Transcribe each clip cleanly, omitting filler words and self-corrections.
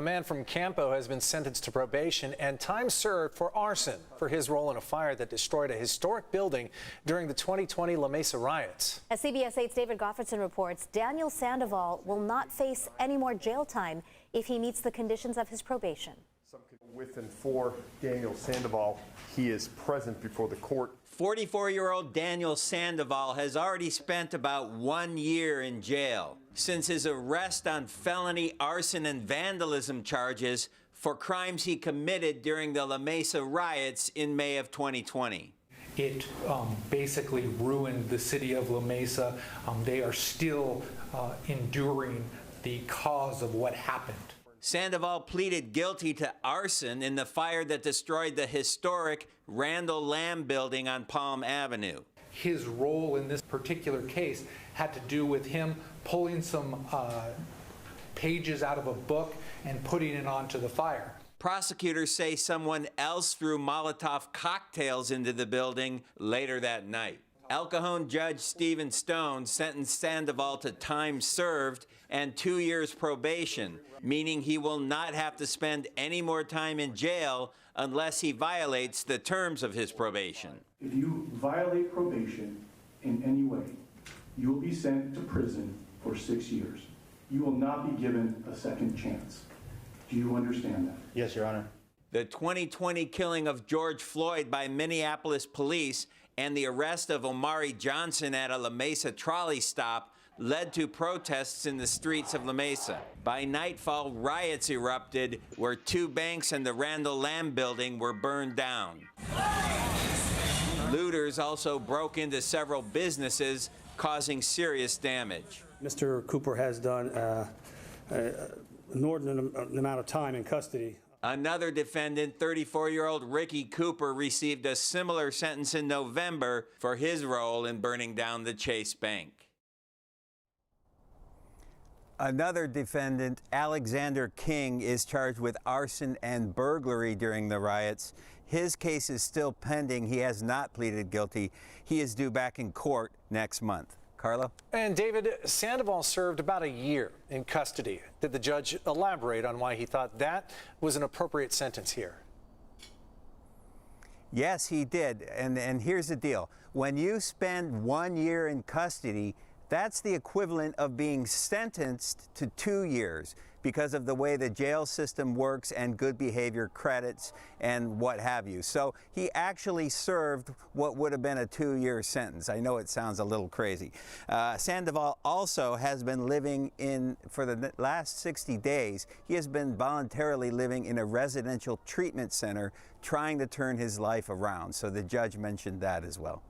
A man from Campo has been sentenced to probation and time served for arson for his role in a fire that destroyed a historic building during the 2020 La Mesa riots. As CBS 8's David Goffredson reports, Daniel Sandoval will not face any more jail time if he meets the conditions of his probation. With and for Daniel Sandoval, he is present before the court. 44-year-old Daniel Sandoval has already spent about 1 year in jail since his arrest on felony arson and vandalism charges for crimes he committed during the La Mesa riots in May of 2020. It basically ruined the city of La Mesa. They are still enduring the cause of what happened. Sandoval pleaded guilty to arson in the fire that destroyed the historic Randall building on Palm Avenue. His role in this particular case had to do with him pulling some pages out of a book and putting it onto the fire. Prosecutors say someone else threw Molotov cocktails into the building later that night. El Cajon Judge Stephen Stone sentenced Sandoval to time served and 2 years probation, meaning he will not have to spend any more time in jail unless he violates the terms of his probation. If you violate probation in any way, you will be sent to prison for 6 years. You will not be given a second chance. Do you understand that? Yes, Your Honor. The 2020 killing of George Floyd by Minneapolis police and the arrest of Omari Johnson at a La Mesa trolley stop led to protests in the streets of La Mesa. By nightfall, riots erupted where 2 banks and the Randall building were burned down. Looters also broke into several businesses, causing serious damage. Mr. Cooper has done an inordinate amount of time in custody. Another defendant, 34-year-old Ricky Cooper, received a similar sentence in November for his role in burning down the Chase Bank. Another defendant, Alexander King, is charged with arson and burglary during the riots. His case is still pending. He has not pleaded guilty. He is due back in court next month. Carlo? And David, Sandoval served about a year in custody. Did the judge elaborate on why he thought that was an appropriate sentence here? Yes, he did. And here's the deal. When you spend 1 year in custody, that's the equivalent of being sentenced to 2 years because of the way the jail system works and good behavior credits and what have you. So he actually served what would have been a 2-year sentence. I know it sounds a little crazy. Sandoval also has been living for the last 60 days, he has been voluntarily living in a residential treatment center trying to turn his life around. So the judge mentioned that as well.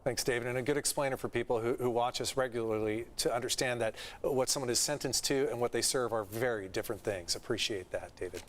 Thanks, David, and a good explainer for people who watch us regularly to understand that what someone is sentenced to and what they serve are very different things. Appreciate that, David.